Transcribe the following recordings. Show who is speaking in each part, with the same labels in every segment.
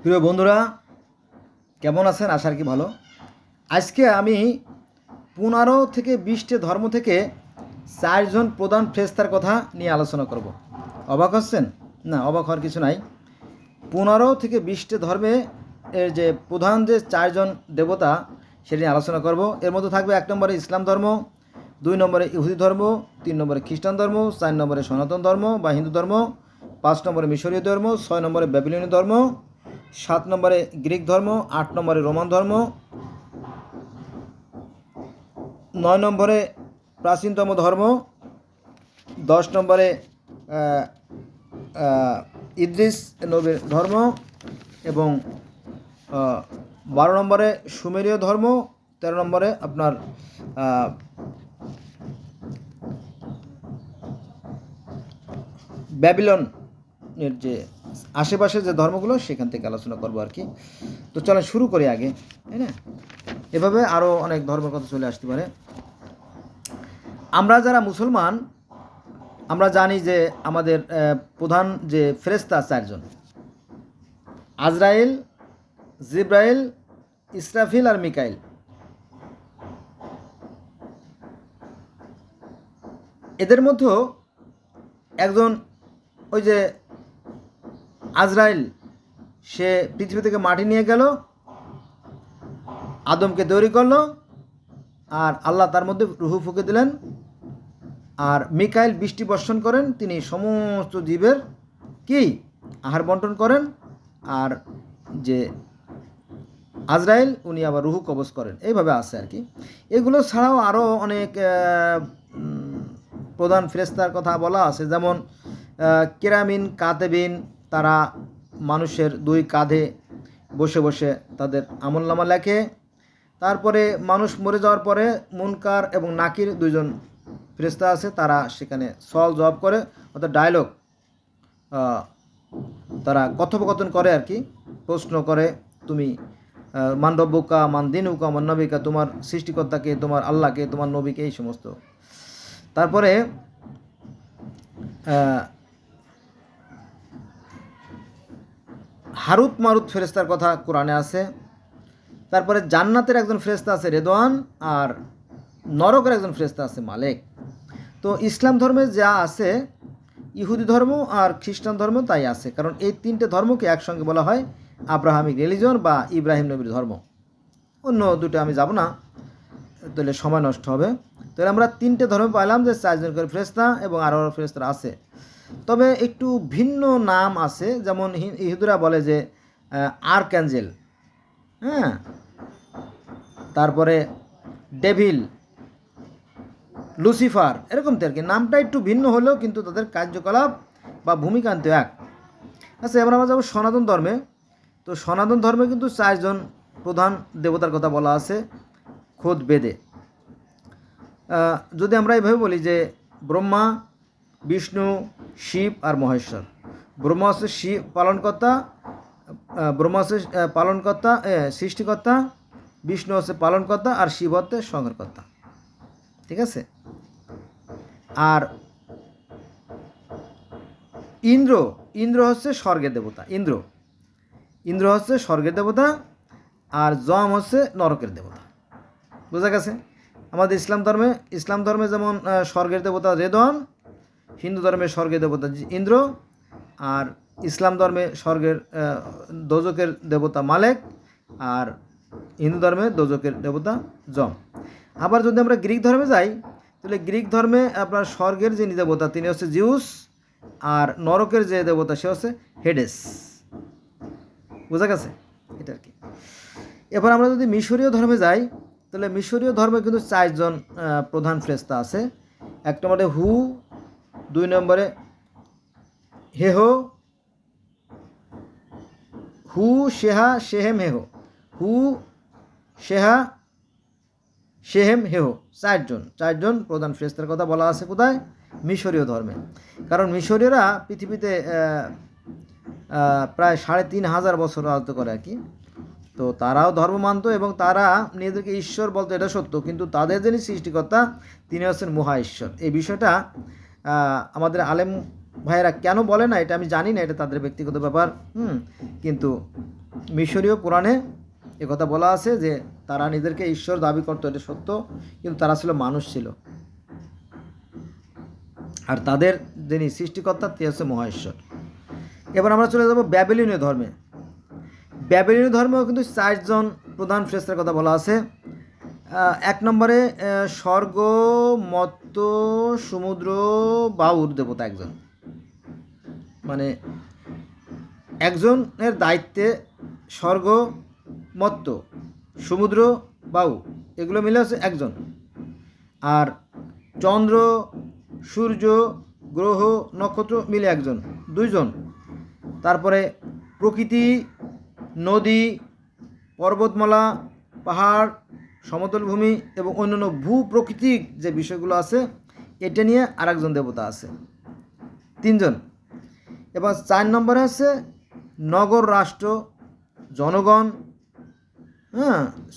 Speaker 1: প্রিয় বন্ধুরা, কেমন আছেন? আশা কি ভালো। আজকে আমি 15 থেকে 20টে ধর্ম থেকে 4জন প্রধান ফেরেশতার কথা নিয়ে আলোচনা করব। অবাক হচ্ছেন? না, অবাক হওয়ার কিছু নাই। 15 থেকে 20টে ধর্মে এর যে প্রধান যে 4জন দেবতা সেটা নিয়ে আলোচনা করব। এর মধ্যে থাকবে 1 নম্বরে ইসলাম ধর্ম, 2 নম্বরে ইহুদি ধর্ম, 3 নম্বরে খ্রিস্টান ধর্ম, 4 নম্বরে সনাতন ধর্ম বা হিন্দু ধর্ম, 5 নম্বরে মিশরীয় ধর্ম, 6 নম্বরে ব্যাবিলনীয় ধর্ম, 7 নম্বরে গ্রিক ধর্ম, 8 নম্বরে রোমান ধর্ম, 9 নম্বরে প্রাচীনতম ধর্ম, 10 নম্বরে ইদ্রিস নবীর ধর্ম এবং 12 নম্বরে সুমেরীয় ধর্ম, 13 নম্বরে আপনার ব্যাবিলনের যে আশেপাশে যে ধর্মগুলো সেখান থেকে আলোচনা করবো আর কি। তো চলেন শুরু করি আগে, তাই না? এভাবে আরও অনেক ধর্মের কথা চলে আসতে পারে। আমরা যারা মুসলমান, আমরা জানি যে আমাদের প্রধান যে ফেরেশতা 4জন: আজরাইল, জিব্রাইল, ইসরাফিল আর মিকাইল। এদের মধ্যে একজন ওই যে আজরাইল, সে পৃথিবী থেকে মাটি নিয়ে গেল, আদমকে তৈরি করলো, আর আল্লাহ তার মধ্যে রুহু ফুঁকে দিলেন। আর মিকাইল বৃষ্টি বর্ষণ করেন, তিনি সমস্ত জীবের কি আহার বন্টন করেন। আর যে আজরাইল, উনি আবার রুহু কবজ করেন। এইভাবে আছে আর কি। এগুলো ছাড়াও আরও অনেক প্রধান ফেরেশতার কথা বলা আছে, যেমন কেরামিন কাতেবিন, তারা মানুষের 2 কাঁধে বসে বসে তাদের আমলনামা লেখে। তারপরে মানুষ মরে যাওয়ার পরে মুনকার এবং নাকির 2জন ফেরেশতা আছে, তারা সেখানে সওয়াল জবাব করে, অর্থাৎ ডায়লগ, তারা কথোপকথন করে আর কি, প্রশ্ন করে, তুমি মান রব্বুকা, মান দিনুকা, মান নবিকা, তোমার সৃষ্টিকর্তাকে, তোমার আল্লাহকে, তোমার নবীকে, এই সমস্ত। তারপরে হারুত মারুত ফেরেশতার কথা কোরআনে আছে। তারপরে জান্নাতের একজন ফেরেশতা আছে রেদওয়ান, আর নরকের একজন ফেরেশতা আছে মালেক। তো ইসলাম ধর্মে যা আছে, ইহুদি ধর্ম আর খ্রিস্টান ধর্ম তাই আছে, কারণ এই 3টে ধর্মকে একসঙ্গে বলা হয় আব্রাহামিক রিলিজন বা ইব্রাহিম নবীর ধর্ম। অন্য দুটো আমি যাব না, তাহলে সময় নষ্ট হবে। তাহলে আমরা 3টে ধর্ম পাইলাম যে 4জন করে ফেরেশতা এবং আরও ফেরেশতা আছে। তবে একটু ভিন্ন নাম আছে, যেমন ইহুদিরা বলে যে আর্কঅ্যাঞ্জেল, হ্যাঁ, তারপরে ডেভিল, লুসিফার, এরকম তো আর কি। নামটা একটু ভিন্ন হলেও কিন্তু তাদের কার্যকলাপ বা ভূমিকা কিন্তু এক। আচ্ছা, এবার আমরা যাবো সনাতন ধর্মে। তো সনাতন ধর্মে কিন্তু 4জন প্রধান দেবতার কথা বলা আছে খোদ বেদে। যদি আমরা এইভাবে বলি যে ব্রহ্মা, বিষ্ণু, শিব আর মহেশ্বর। ব্রহ্মা হচ্ছে শিব পালনকর্তা, ব্রহ্মা হচ্ছে পালনকর্তা, সৃষ্টিকর্তা, বিষ্ণু হচ্ছে পালনকর্তা, আর শিব হচ্ছে সংহারকর্তা। ঠিক আছে? আর ইন্দ্র, ইন্দ্র হচ্ছে স্বর্গের দেবতা। ইন্দ্র, ইন্দ্র হচ্ছে স্বর্গের দেবতা, আর যম হচ্ছে নরকের দেবতা। বোঝা গেছে? আমাদের ইসলাম ধর্মে যেমন স্বর্গের দেবতা রেদওয়ান, হিন্দু ধর্মে স্বর্গের দেবতা ইন্দ্র, আর ইসলাম ধর্মে স্বর্গের দোজকের দেবতা মালেক, আর হিন্দু ধর্মে দোজকের দেবতা যম। আবার যদি আমরা গ্রিক ধর্মে যাই, তাহলে গ্রিক ধর্মে আপনার স্বর্গের যিনি দেবতা তিনি হচ্ছে জিউস, আর নরকের যে দেবতা সে হচ্ছে হেডেস। বোঝা গেছে? এটা আর কি। এবার আমরা যদি মিশরীয় ধর্মে যাই, তাহলে মিশরীয় ধর্মে কিন্তু 4জন প্রধান ফেরেশতা আছে। 1 নম্বরে হু, 2 নম্বরে হেহো, হু, শেহা, শেহেম, হেহো। হু, শেহা, শেহেম, হেহো, 4জন প্রধান ফেরেশতার কথা বলা আছে কোথায়? মিশরীয় ধর্মে। কারণ মিশরীয়রা পৃথিবীতে প্রায় 3,500 বছর রাজত্ব করে আর কি। তো তারাও ধর্ম মানত এবং তারা নিজেদেরকে ঈশ্বর বলতো, এটা সত্য, কিন্তু তাদের যিনি সৃষ্টিকর্তা তিনি হচ্ছেন মহা ঈশ্বর। এই বিষয়টা আমাদের আলেম ভাইয়েরা কেন বলে না এটা আমি জানি না, এটা তাদের ব্যক্তিগত ব্যাপার। কিন্তু মিশরীয় পুরাণে একথা বলা আছে যে তারা নিজেদেরকে ঈশ্বর দাবি করতো, এটা সত্য, কিন্তু তারা ছিল মানুষ ছিল। আর তাদের যিনি সৃষ্টিকর্তা তিনি হচ্ছে মহাঈশ্বর। এবার আমরা চলে যাব ব্যাবিলনীয় ধর্মে। ব্যাবিলনীয় ধর্মেও কিন্তু 4 জন প্রধান ফেরেশতার কথা বলা আছে। 1 নম্বরে স্বর্গ, মর্ত্য, সমুদ্র, বায়ুর দেবতা একজন, মানে একজনের দায়িত্বে স্বর্গ, মর্ত্য, সমুদ্র, বায়ু এগুলো মিলে হচ্ছে একজন। আর চন্দ্র, সূর্য, গ্রহ, নক্ষত্র মিলে একজন, 2 জন। তারপরে প্রকৃতি, নদী, পর্বতমালা, পাহাড়, সমতল ভূমি এবং অন্যান্য ভূপ্রকৃতিক যে বিষয়গুলো আছে এটা নিয়ে আরেকজন দেবতা আছে, 3 জন। এবার 4 নম্বরে আছে নগর, রাষ্ট্র, জনগণ,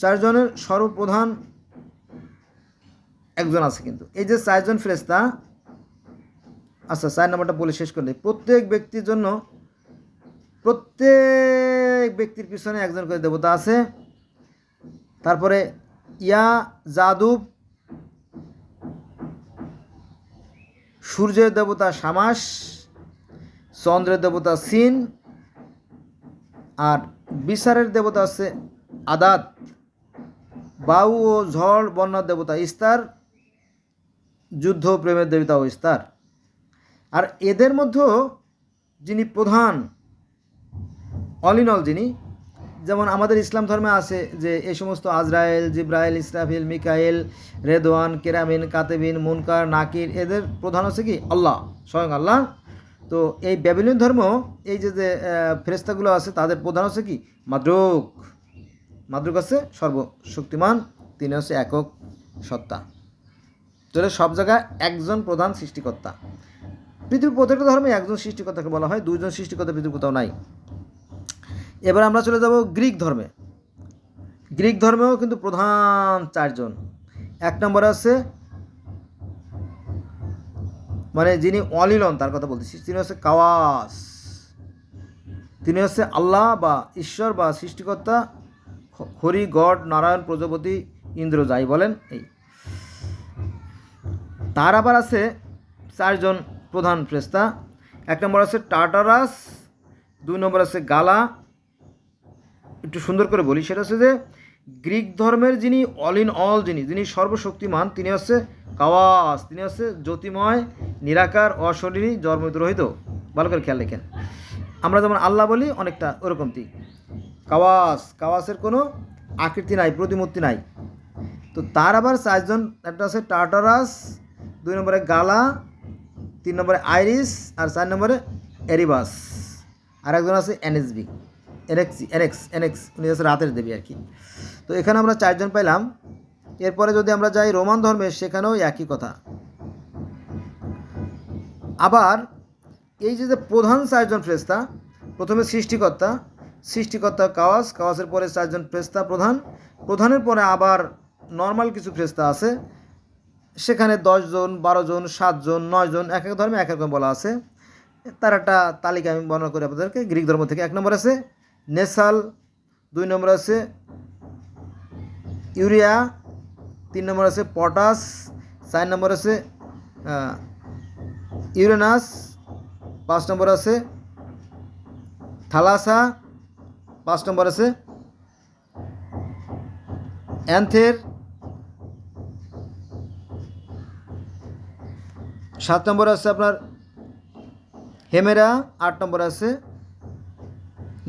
Speaker 1: 4 জনের সর্বপ্রধান একজন আছে। কিন্তু এই যে 4 জন ফেরেশতা, আচ্ছা 4 নম্বরটা বলে শেষ করে দিই। প্রত্যেক ব্যক্তির জন্য, প্রত্যেক ব্যক্তির পিছনে একজন করে দেবতা আছে। তারপরে ইয়া জাদুব, সূর্যের দেবতা শামাস, চন্দ্রের দেবতা সিন, আর বিচারের দেবতা আছে আদাত, বায়ু ও ঝড় বন্যার দেবতা ইস্তার, যুদ্ধ প্রেমের দেবতা ও ইস্তার। আর এদের মধ্যেও যিনি প্রধান অল ইন অল, যিনি, যেমন আমাদের ইসলাম ধর্মে আছে যে এই সমস্ত আজরায়েল, জিব্রাইল, ইসরাফিল, মিকাইল, রেদওয়ান, কেরামিন, কাতেবিন, মুনকার, নাকির, এদের প্রধান হচ্ছে কি আল্লাহ, স্বয়ং আল্লাহ। তো এই ব্যাবিলনীয় ধর্ম এই যে ফেরেশতাগুলো আছে তাদের প্রধান হচ্ছে কি মাদ্রুক। মাদ্রুক আছে সর্বশক্তিমান, তিনি হচ্ছে একক সত্তা। তাহলে সব জায়গায় একজন প্রধান সৃষ্টিকর্তা। পৃথিবীর প্রত্যেকটা ধর্মে একজন সৃষ্টিকর্তাকে বলা হয়, 2 জন সৃষ্টিকর্তা পৃথিবীর কোথাও নাই। এবার আমরা চলে যাব গ্রিক ধর্মে। গ্রিক ধর্মেও কিন্তু প্রধান 4 জন। 1 নম্বরে আছে, মানে যিনি অল ইন অল তার কথা বলতেছি, তিনি হচ্ছে কাওয়াস। তিনি হচ্ছে আল্লাহ বা ঈশ্বর বা সৃষ্টিকর্তা, হরি, গড, নারায়ণ, প্রজাপতি, ইন্দ্র, যাই বলেন এই। তার আবার আছে 4 জন প্রধান ফেরেশতা। 1 নম্বর আছে টার্টারাস, 2 নম্বর আছে গালা। একটু সুন্দর করে বলি, সেটা হচ্ছে যে গ্রিক ধর্মের যিনি অল ইন অল, যিনি সর্বশক্তিমান, তিনি হচ্ছে কাওয়াস। তিনি হচ্ছে জ্যোতিময়, নিরাকার, অশরীরী, জন্মরহিত। ভালো করে খেয়াল রেখেন, আমরা যেমন আল্লাহ বলি অনেকটা ওরকমটি কাওয়াস। কাওয়াসের কোনো আকৃতি নাই, প্রতিমূর্তি নাই। তো তার আবার 4 জন, একটা আছে টার্টারাস, 2 নম্বরে গালা, 3 নম্বরে আইরিস, আর 4 নম্বরে এরিবাস। আর একজন আছে এনএসবি, এনএক্স, উনি হচ্ছে রাতের দেবী আর কি। তো এখানে আমরা 4 জন পাইলাম। এরপরে যদি আমরা যাই রোমান ধর্মে, সেখানেও একই কথা। আবার এই যে প্রধান 4 জন ফেরেশতা, প্রথমে সৃষ্টিকর্তা কাওয়াস, কাওয়াসের পরে 4 জন ফেরেশতা প্রধান, প্রধানের পরে আবার নর্মাল কিছু ফেরেশতা আছে, সেখানে 10 জন, 12 জন, 7 জন, 9 জন, এক এক ধর্মে এক এক রকম বলা আছে। তার একটা তালিকা আমি বর্ণনা করি আপনাদেরকে গ্রিক ধর্ম থেকে। 1 নম্বর আছে নেসাল, 2 নম্বর আছে ইউরিয়া, 3 নম্বর আছে পটাস, 4 নম্বর আছে ইউরেনাস, 5 নম্বর আছে থালাসা, 5 নম্বর আছে অ্যান্থের, 7 নম্বর আছে আপনার হেমেরা, 8 নম্বর আছে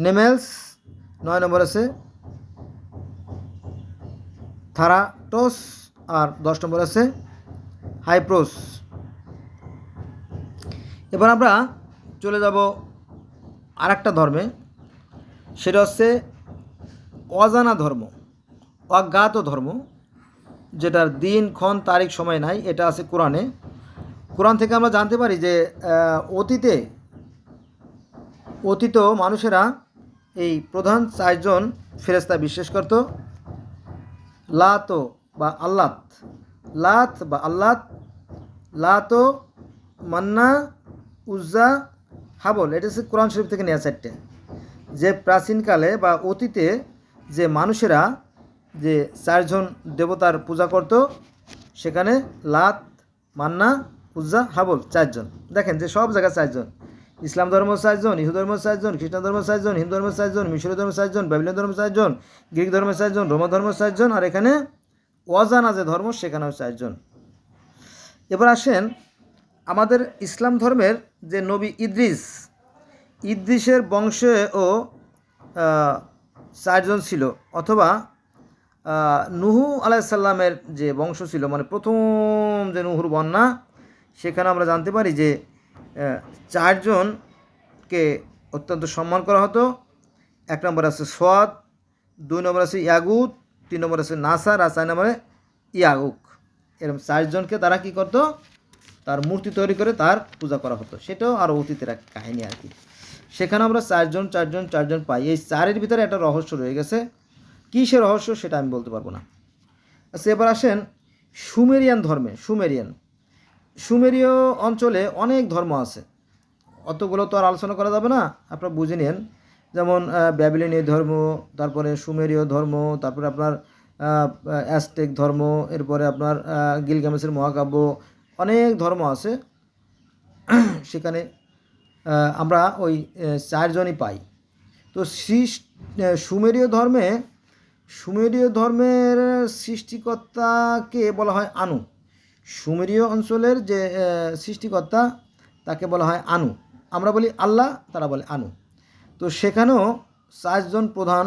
Speaker 1: নেমেলস, 9 নম্বর আছে থারাটোস, আর 10 নম্বর আছে হাইপ্রোস। এবার আমরা চলে যাব আরেকটা ধর্মে, সেটা হচ্ছে অজানা ধর্ম, অজ্ঞাত ধর্ম, যেটার দিন, ক্ষণ, তারিখ, সময় নাই। এটা আছে কোরআনে। কোরআন থেকে আমরা জানতে পারি যে অতীত মানুষেরা এই প্রধান 4 জন ফেরেশতা বিশ্বাস করত। লাত বা আল্লাত, লাত, মান্না, উজ্জা, হাবল, এটা হচ্ছে কোরআন শরীফ থেকে নেওয়া 4টে। যে প্রাচীনকালে বা অতীতে যে মানুষেরা যে 4 জন দেবতার পূজা করত, সেখানে লাত, মান্না, উজ্জা, হাবল 4 জন। দেখেন যে সব জায়গায় 4 জন। ইসলাম ধর্ম 4 জন, ইহুদ ধর্ম 4 জন, খ্রিস্টান ধর্ম 4 জন, হিন্দু ধর্ম 4 জন, মিশরীয় ধর্ম 4 জন, ব্যাবিলন ধর্ম 4 জন, গ্রিক ধর্ম 4 জন, রোমান ধর্ম 4 জন, আর এখানে অজানা যে ধর্ম সেখানেও 4 জন। এবার আসেন আমাদের ইসলাম ধর্মের যে নবী ইদ্রিসের বংশেও 4 জন ছিল, অথবা নুহু আলাইসাল্লামের যে বংশ ছিল, মানে প্রথম যে নুহুর বন্যা, সেখানে আমরা জানতে পারি যে 4 জনকে অত্যন্ত সম্মান করা হতো। 1 নম্বর আছে সোয়াদ, 2 নম্বর আছে ইয়াগুত, 3 নম্বর আছে নাসার, আর 4 নম্বরে ইয়াউক। এরকম 4 জনকে তারা কী করতো, তার মূর্তি তৈরি করে তার পূজা করা হতো। সেটাও আরও অতীতের এক কাহিনী আর কি। সেখানে আমরা 4 জন পাই। এই 4-এর ভিতরে একটা রহস্য রয়ে গেছে। কী সে রহস্য সেটা আমি বলতে পারবো না। আচ্ছা, এবার আসেন সুমেরিয়ান ধর্মে। সুমেরীয় অঞ্চলে অনেক ধর্ম আছে, অতগুলো তো আর আলোচনা করা যাবে না, আপনারা বুঝে নিন। যেমন ব্যাবিলনীয় ধর্ম, তারপরে সুমেরীয় ধর্ম, তারপরে আপনার অ্যাজটেক ধর্ম, এরপরে আপনার গিলগামেশের মহাকাব্য, অনেক ধর্ম আছে। সেখানে আমরা ওই 4 জনই পাই। তো সুমেরীয় ধর্মের সৃষ্টিকর্তাকে বলা হয় আনু। সুমেরীয় অঞ্চলের যে সৃষ্টিকর্তা তাকে বলা হয় আনু। আমরা বলি আল্লাহ, তারা বলে আনু। তো সেখানেও 4 জন প্রধান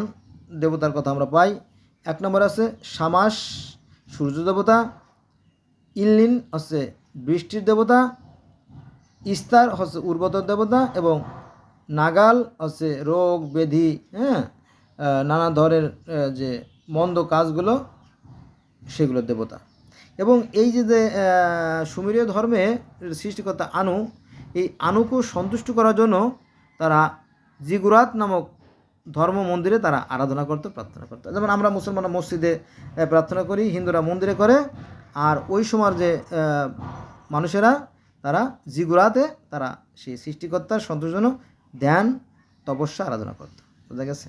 Speaker 1: দেবতার কথা আমরা পাই। 1 নম্বর আছে শামাস, সূর্য দেবতা। ইল্লিন হচ্ছে বৃষ্টির দেবতা। ইস্তার হচ্ছে উর্বরতার দেবতা, এবং নাগাল হচ্ছে রোগ ব্যাধি, নানা ধরনের যে মন্দ কাজগুলো সেগুলোর দেবতা। এবং এই যে সুমেরীয় ধর্মে সৃষ্টিকর্তা আনু, এই আনুকে সন্তুষ্ট করার জন্য তারা জিগুরাত নামক ধর্ম মন্দিরে তারা আরাধনা করতো, প্রার্থনা করতো। যেমন আমরা মুসলমানরা মসজিদে প্রার্থনা করি, হিন্দুরা মন্দিরে করে, আর ওই সময়ের যে মানুষেরা তারা জিগুরাতে তারা সেই সৃষ্টিকর্তার সন্তুষ্টির জন্য ধ্যান, তপস্যা, আরাধনা করত। বোঝা গেছে?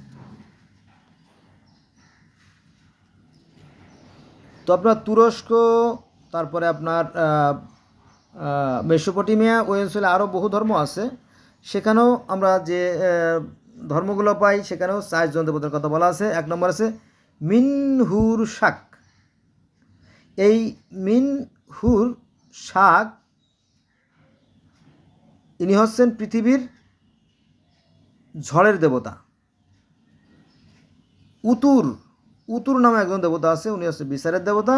Speaker 1: তো আপনার তুরস্ক, তারপরে আপনার মেসোপটেমিয়া, ওই অঞ্চলে আরও বহু ধর্ম আছে। সেখানেও আমরা যে ধর্মগুলো পাই, সেখানেও 4 জন দেবতার কথা বলা আছে। 1 নম্বর আছে মিনহুর শাক। এই মিনহুর শাক ইনি হচ্ছেন পৃথিবীর ঝড়ের দেবতা। উতুর নামে একজন দেবতা আছে, উনি হচ্ছে বিচারের দেবতা।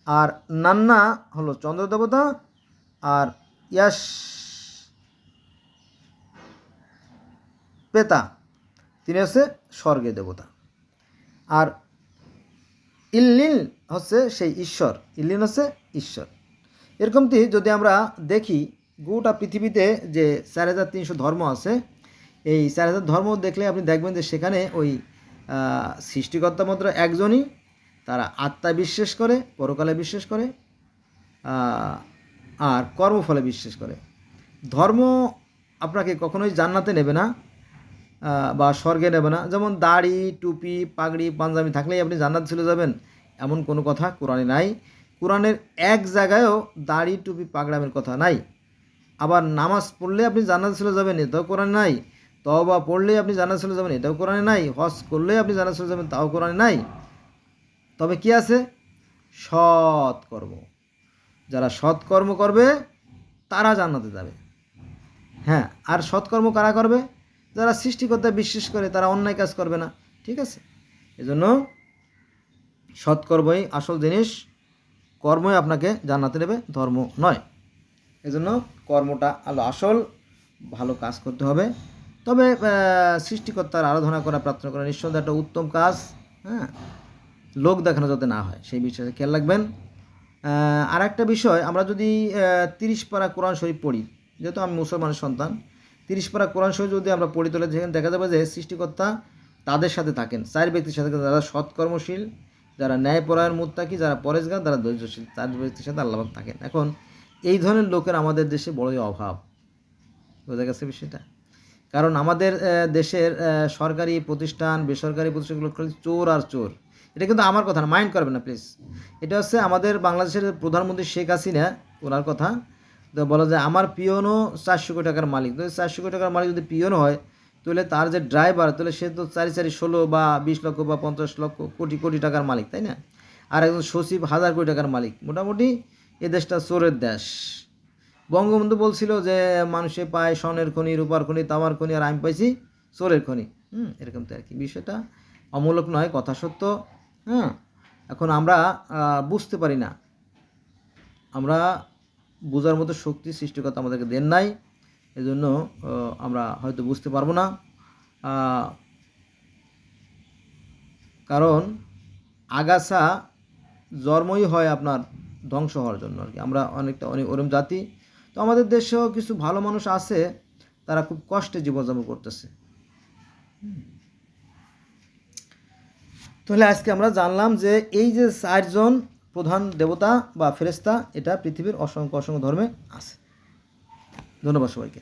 Speaker 1: আর নান্না হলো চন্দ্র দেবতা। আর ইয়াস পেতা তিনি হচ্ছে স্বর্গের দেবতা। আর ইল্লিন হচ্ছে সেই ঈশ্বর। এরকমটি যদি আমরা দেখি, গোটা পৃথিবীতে যে 4300 ধর্ম আছে, এই 4000 ধর্ম দেখলে আপনি দেখবেন যে সেখানে ওই সৃষ্টিকর্তা মাত্র একজনই। তারা আত্মায় বিশ্বাস করে, পরকালে বিশ্বাস করে, আর কর্মফলে বিশ্বাস করে। ধর্ম আপনাকে কখনোই জান্নাতে নেবে না বা স্বর্গে নেবে না। যেমন দাড়ি, টুপি, পাগড়ি, পাঞ্জাবি থাকলেই আপনি জান্নাতে চলে যাবেন, এমন কোনো কথা কোরআনে নাই। কোরআনের এক জায়গায়ও দাড়ি, টুপি, পাগড়ামের কথা নাই। আবার নামাজ পড়লে আপনি জান্নাতে চলে যাবেন, এটাও কোরআনে নাই। তওবা পড়লেই আপনি জান্নাতে চলে যাবেন, এটাও কোরআনে নাই। হজ করলেই আপনি জান্নাতে চলে যাবেন, তাও কোরআনে নাই। তবে কি আছে? সৎকর্ম। যারা সৎকর্ম করবে তারা জান্নাতে যাবে। হ্যাঁ, আর সৎকর্ম কারা করবে? যারা সৃষ্টিকর্তায় বিশ্বাস করে, তারা অন্যায় কাজ করবে না। ঠিক আছে? এজন্য সৎকর্মই আসল জিনিস। কর্মই আপনাকে জান্নাতে নেবে, ধর্ম নয়। এজন্য কর্মটা আসল, ভালো কাজ করতে হবে। তবে সৃষ্টিকর্তার আরাধনা করা, প্রার্থনা করা নিঃসন্দেহে একটা উত্তম কাজ। হ্যাঁ, লোক দেখানো যাতে না হয় সেই বিষয়ে খেয়াল রাখবেন। আর একটা বিষয়, আমরা যদি 30 পারা কোরআন শরীফ পড়ি, যেহেতু আমি মুসলমানের সন্তান, 30 পারা কোরআন শরীফ যদি আমরা পড়ি, তাহলে যেখানে দেখা যাবে যে সৃষ্টিকর্তা তাদের সাথে থাকেন, 4 ব্যক্তির সাথে, যারা সৎকর্মশীল, যারা ন্যায়পরায়ণ মুত্তাকি, যারা পরেজগার, যারা ধৈর্যশীল, 4 ব্যক্তির সাথে আল্লাহ থাকেন। এখন এই ধরনের লোকের আমাদের দেশে বড়ই অভাব। বোঝা গেছে বিষয়টা? কারণ আমাদের দেশের সরকারি প্রতিষ্ঠান বেসরকারি প্রতিষ্ঠানগুলো খালি চোর আর চোর। এটা কিন্তু আমার কথা না, মাইন্ড করবেন না প্লিজ। এটা হচ্ছে আমাদের বাংলাদেশের প্রধানমন্ত্রী শেখ হাসিনা, ওনার কথা। তো বলা যায় আমার পিয়নও 400 কোটি টাকার মালিক। তো 400 কোটি টাকার মালিক যদি পিয়ন হয়, তাহলে তার যে ড্রাইভার, তাহলে সে তো 4 4 16 বা 20 লক্ষ বা 50 লক্ষ কোটি কোটি টাকার মালিক, তাই না? আর একজন সচিব 1000 কোটি টাকার মালিক। মোটামুটি এ দেশটা চোরের দেশ। বঙ্গবন্ধু বলছিল যে মানুষে পায় স্বর্ণের খনি, রূপার খনি, তামার খনি, আর আমি পাইছি চোরের খনি। এরকম তো আর কি, বিষয়টা অমূলক নয়, কথা সত্য। হ্যাঁ, এখন আমরা বুঝতে পারি না, আমরা বোঝার মতো শক্তি সৃষ্টিকর্তা আমাদেরকে দেন নাই, এজন্য আমরা হয়তো বুঝতে পারবো না। কারণ আগাছা জন্মই হয় আপনার ধ্বংস হওয়ার জন্য আর কি। আমরা অনেক ওরম জাতি। তো আমাদের দেশেও কিছু ভালো মানুষ আছে, তারা খুব কষ্টে জীবনযাপন করতেছে। তাহলে আজকে আমরা জানলাম যে এই যে 4জন প্রধান দেবতা বা ফেরেশতা, এটা পৃথিবীর অসংখ্য অসংখ্য ধর্মে আছে। ধন্যবাদ সবাইকে।